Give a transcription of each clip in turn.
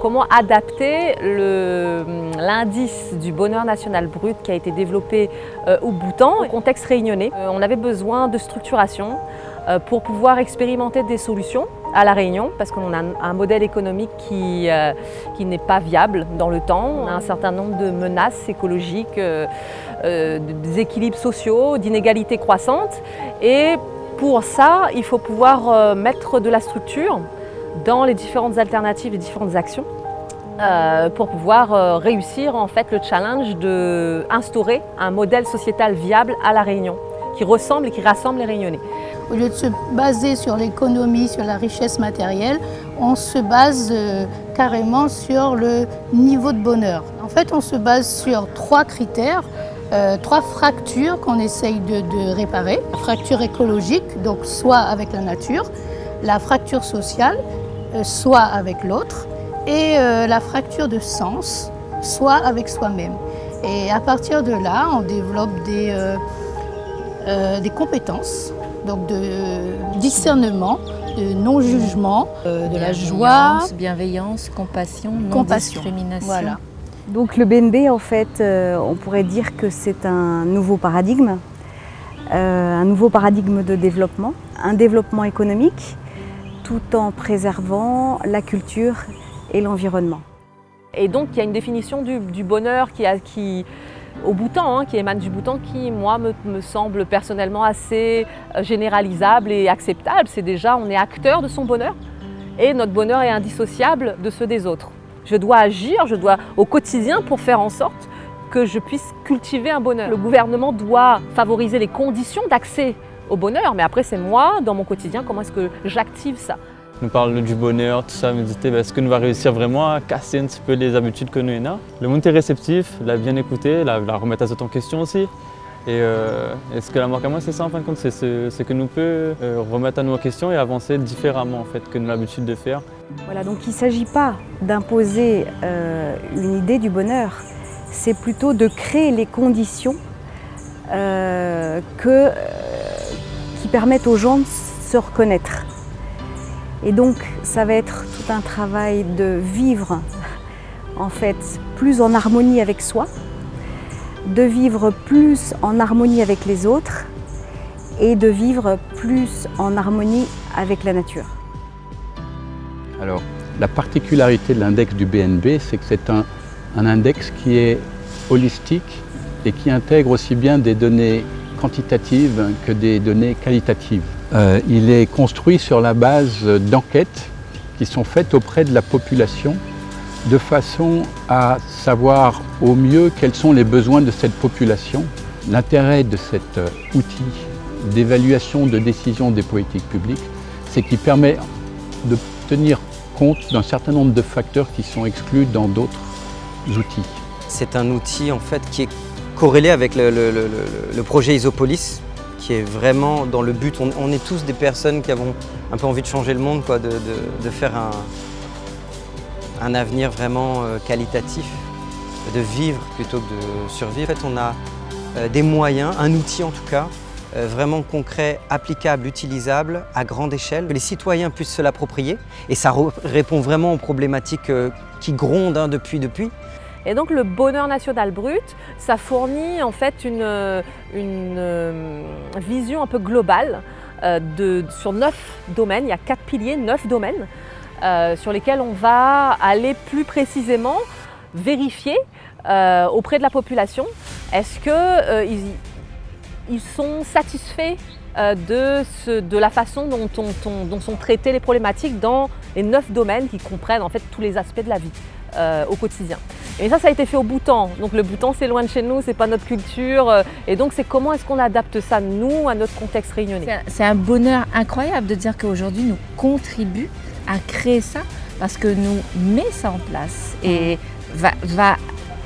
comment adapter l'indice du bonheur national brut qui a été développé au Bhoutan au contexte réunionnais. On avait besoin de structuration pour pouvoir expérimenter des solutions à La Réunion, parce qu'on a un modèle économique qui n'est pas viable dans le temps. On a un certain nombre de menaces écologiques, des déséquilibres sociaux, d'inégalités croissantes. Et pour ça, il faut pouvoir mettre de la structure dans les différentes alternatives, les différentes actions, pour pouvoir réussir en fait le challenge d'instaurer un modèle sociétal viable à La Réunion, qui ressemble et qui rassemble les Réunionnais. Au lieu de se baser sur l'économie, sur la richesse matérielle, on se base carrément sur le niveau de bonheur. En fait, on se base sur 3 critères, 3 fractures qu'on essaye de réparer. La fracture écologique, donc soit avec la nature, la fracture sociale, soit avec l'autre, et la fracture de sens, soit avec soi-même. Et à partir de là, on développe des compétences, donc de discernement, de non-jugement, de la joie. Bienveillance, compassion, non-discrimination. Voilà. Donc le BNB, en fait, on pourrait dire que c'est un nouveau paradigme de développement, un développement économique, tout en préservant la culture et l'environnement. Et donc il y a une définition du bonheur qui au Bhoutan, qui émane du Bhoutan, qui moi me semble personnellement assez généralisable et acceptable. C'est déjà, on est acteur de son bonheur et notre bonheur est indissociable de ceux des autres. Je dois agir, au quotidien pour faire en sorte que je puisse cultiver un bonheur. Le gouvernement doit favoriser les conditions d'accès au bonheur, mais après c'est moi, dans mon quotidien, comment est-ce que j'active ça? On nous parle du bonheur, tout ça, mais est-ce que nous va réussir vraiment à casser un petit peu les habitudes que nous avons? Le monde est réceptif, l'a bien écouté, la remettre à en question aussi. Et ce que la marque à moi, c'est ça en fin de compte, c'est que nous peut remettre à nous en question et avancer différemment en fait que nous avons l'habitude de faire. Voilà, donc il ne s'agit pas d'imposer une idée du bonheur, c'est plutôt de créer les conditions qui permettent aux gens de se reconnaître. Et donc ça va être tout un travail de vivre en fait plus en harmonie avec soi, de vivre plus en harmonie avec les autres et de vivre plus en harmonie avec la nature. Alors, la particularité de l'index du BNB, c'est que c'est un index qui est holistique et qui intègre aussi bien des données quantitatives que des données qualitatives. Il est construit sur la base d'enquêtes qui sont faites auprès de la population de façon à savoir au mieux quels sont les besoins de cette population. L'intérêt de cet outil d'évaluation de décision des politiques publiques, c'est qu'il permet de tenir compte d'un certain nombre de facteurs qui sont exclus dans d'autres outils. C'est un outil en fait qui est corrélé avec le projet Isopolis, qui est vraiment dans le but, on est tous des personnes qui avons un peu envie de changer le monde, quoi, de faire un avenir vraiment qualitatif, de vivre plutôt que de survivre. En fait, on a des moyens, un outil en tout cas, vraiment concret, applicable, utilisable à grande échelle, que les citoyens puissent se l'approprier et ça répond vraiment aux problématiques qui grondent depuis. Et donc le bonheur national brut, ça fournit en fait une vision un peu globale sur 9 domaines. Il y a 4 piliers, 9 domaines sur lesquels on va aller plus précisément vérifier auprès de la population est-ce qu'ils sont satisfaits de la façon dont sont traitées les problématiques dans les 9 domaines qui comprennent en fait tous les aspects de la vie au quotidien. Et ça a été fait au Bhoutan. Donc le Bhoutan, c'est loin de chez nous, c'est pas notre culture. Et donc c'est comment est-ce qu'on adapte ça, nous, à notre contexte réunionnais. C'est un bonheur incroyable de dire qu'aujourd'hui, nous contribuons à créer ça parce que nous met ça en place et va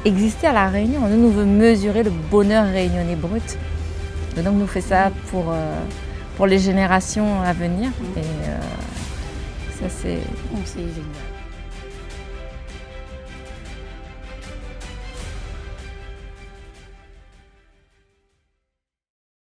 exister à La Réunion. Nous veut mesurer le bonheur réunionnais brut. Et donc nous fait ça pour les générations à venir. Et ça, c'est génial.